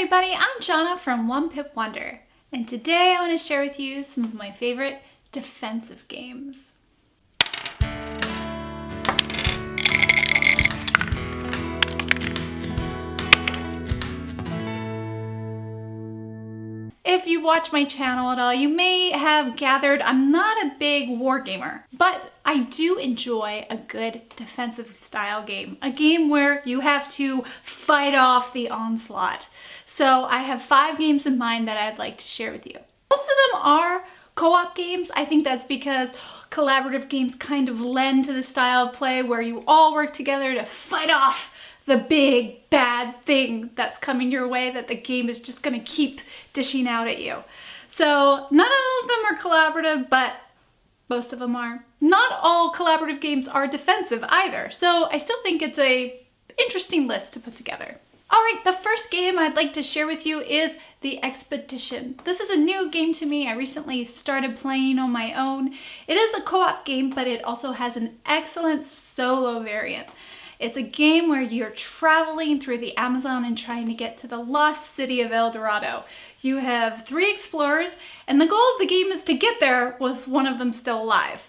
everybody, I'm Jonna from One Pip Wonder, and today I want to share with you some of my favorite defensive games. If you watch my channel at all, you may have gathered I'm not a big war gamer, but I do enjoy a good defensive style game. A game where you have to fight off the onslaught. So I have 5 games in mind that I'd like to share with you. Most of them are co-op games. I think that's because collaborative games kind of lend to the style of play where you all work together to fight off the big bad thing that's coming your way that the game is just gonna keep dishing out at you. So none of them are collaborative, but most of them are. Not all collaborative games are defensive either, so I still think it's a interesting list to put together. All right, the first game I'd like to share with you is The Expedition. This is a new game to me. I recently started playing on my own. It is a co-op game, but it also has an excellent solo variant. It's a game where you're traveling through the Amazon and trying to get to the lost city of El Dorado. You have 3 explorers, and the goal of the game is to get there with one of them still alive.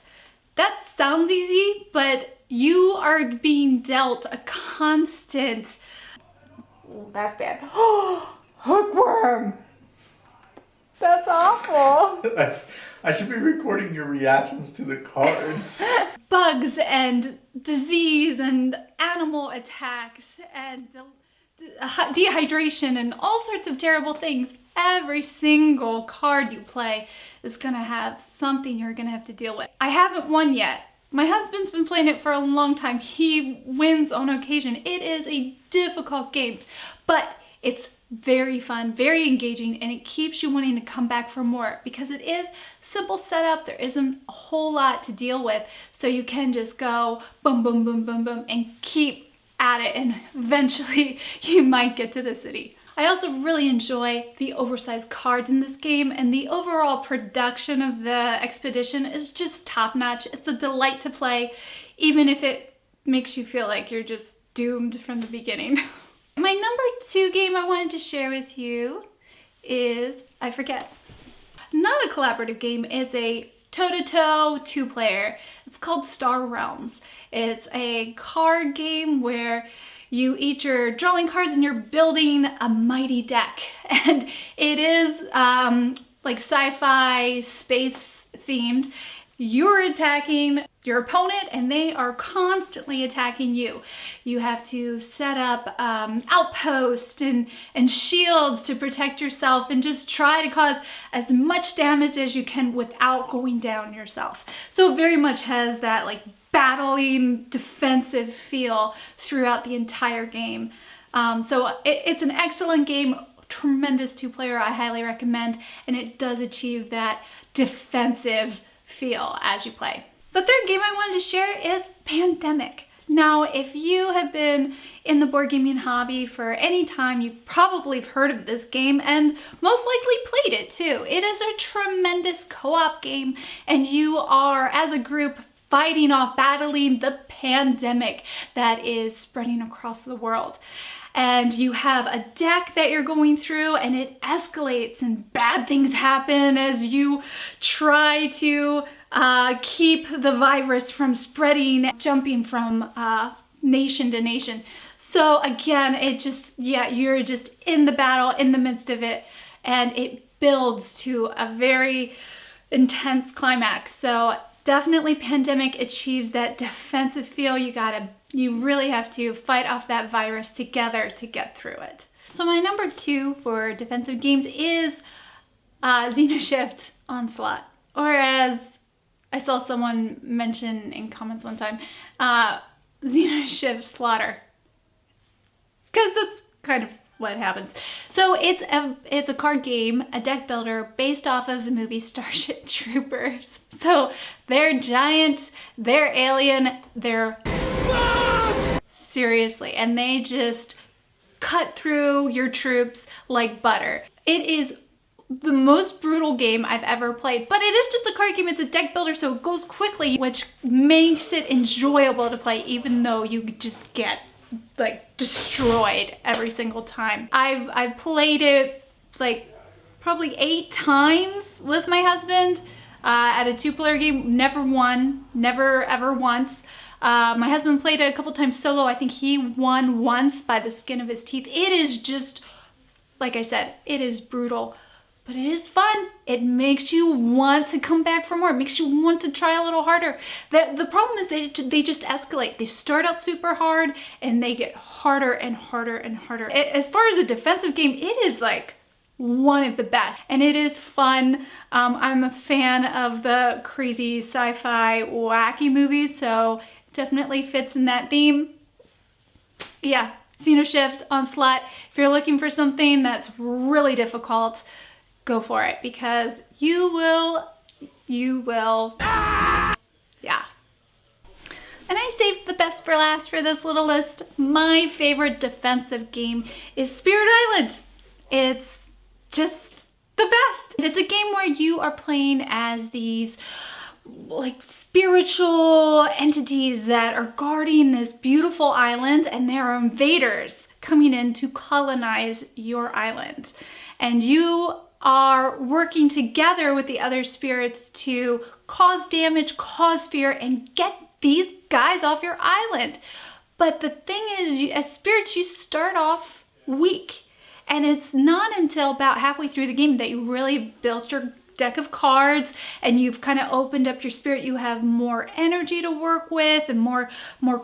That sounds easy, but you are being dealt a constant... That's bad. Hookworm! That's awful. I should be recording your reactions to the cards. Bugs and disease and animal attacks and dehydration and all sorts of terrible things. Every single card you play is gonna have something you're gonna have to deal with. I haven't won yet. My husband's been playing it for a long time. He wins on occasion. It is a difficult game, but it's very fun, very engaging, and it keeps you wanting to come back for more because it is simple setup. There isn't a whole lot to deal with, so you can just go boom, boom, boom, boom, boom, and keep at it, and eventually you might get to the city. I also really enjoy the oversized cards in this game, and the overall production of the expedition is just top-notch. It's a delight to play, even if it makes you feel like you're just doomed from the beginning. My number 2 game I wanted to share with you is, I forget, not a collaborative game, it's a toe-to-toe 2-player. It's called Star Realms. It's a card game where you each are drawing cards and you're building a mighty deck. And it is like sci-fi, space themed. You're attacking your opponent and they are constantly attacking you. You have to set up outposts and shields to protect yourself and just try to cause as much damage as you can without going down yourself. So it very much has that like battling defensive feel throughout the entire game. So it's an excellent game, tremendous 2-player, I highly recommend, and it does achieve that defensive feel as you play. The third game I wanted to share is Pandemic. Now, if you have been in the board gaming hobby for any time, you've probably heard of this game and most likely played it too. It is a tremendous co-op game, and you are, as a group, fighting off, battling the pandemic that is spreading across the world. And you have a deck that you're going through, and it escalates and bad things happen as you try to keep the virus from spreading, jumping from nation to nation. So again, it just, you're just in the battle, in the midst of it, and it builds to a very intense climax. So definitely Pandemic achieves that defensive feel. You really have to fight off that virus together to get through it. So my number 2 for defensive games is XenoShyft Onslaught, or as I saw someone mention in comments one time, XenoShyft Slaughter, because that's kind of what happens. So it's a card game, a deck builder based off of the movie Starship Troopers. So they're giant, they're alien, they're seriously, and they just cut through your troops like butter. It is the most brutal game I've ever played, but it is just a card game. It's a deck builder, so it goes quickly, which makes it enjoyable to play even though you just get like destroyed every single time. I've played it like probably 8 times with my husband at a 2-player game. Never won, never ever once. My husband played it a couple times solo. I think he won once by the skin of his teeth. It is just, like I said, it is brutal, but it is fun. It makes you want to come back for more. It makes you want to try a little harder. The problem is they just escalate. They start out super hard and they get harder and harder and harder. As far as a defensive game, it is like one of the best, and it is fun. I'm a fan of the crazy sci-fi wacky movies, so definitely fits in that theme. Yeah, XenoShyft, Onslaught. If you're looking for something that's really difficult, go for it, because you will, yeah. And I saved the best for last for this little list. My favorite defensive game is Spirit Island. It's just the best. It's a game where you are playing as these like spiritual entities that are guarding this beautiful island, and there are invaders coming in to colonize your island. And you are working together with the other spirits to cause damage, cause fear, and get these guys off your island. But the thing is, as spirits, you start off weak. And it's not until about halfway through the game that you really built your deck of cards and you've kind of opened up your spirit. You have more energy to work with and more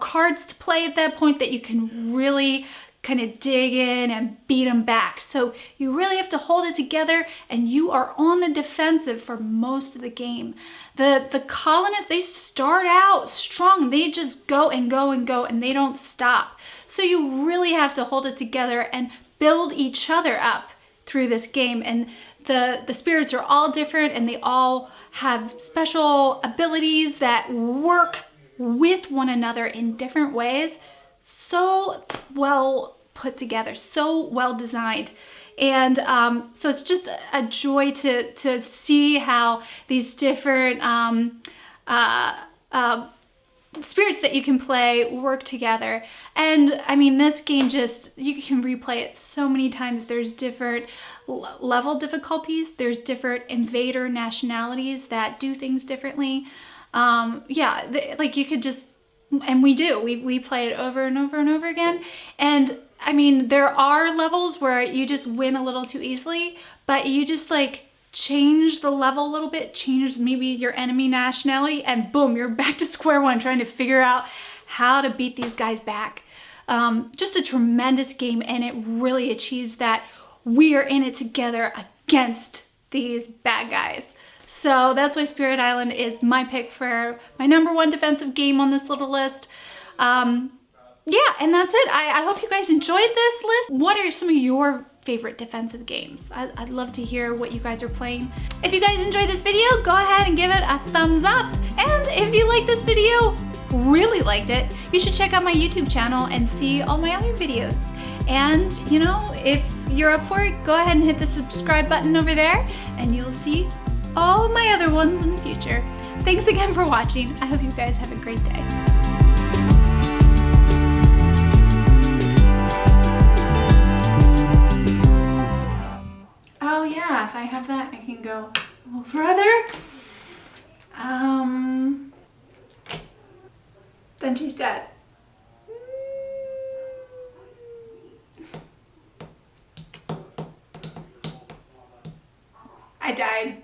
cards to play at that point, that you can really kind of dig in and beat them back. So you really have to hold it together, and you are on the defensive for most of the game. The colonists, they start out strong. They just go and go and go, and they don't stop. So you really have to hold it together and build each other up through this game. And the spirits are all different, and they all have special abilities that work with one another in different ways. So well put together, so well designed. And so it's just a joy to see how these different spirits that you can play work together. And I mean, this game just, you can replay it so many times. There's different level difficulties. There's different invader nationalities that do things differently. Like you could just, and we play it over and over and over again. And I mean, there are levels where you just win a little too easily, but you just like change the level a little bit, change maybe your enemy nationality, and boom, you're back to square one trying to figure out how to beat these guys back. Just a tremendous game, and it really achieves that we are in it together against these bad guys. So that's why Spirit Island is my pick for my #1 defensive game on this little list. Yeah, and that's it. I hope you guys enjoyed this list. What are some of your favorite defensive games? I'd love to hear what you guys are playing. If you guys enjoyed this video, go ahead and give it a thumbs up. And if you like this video, really liked it, you should check out my YouTube channel and see all my other videos. And you know, if you're up for it, go ahead and hit the subscribe button over there, and you'll see all of my other ones in the future. Thanks again for watching. I hope you guys have a great day. Oh yeah, if I have that, I can go a little further. Then she's dead. I died.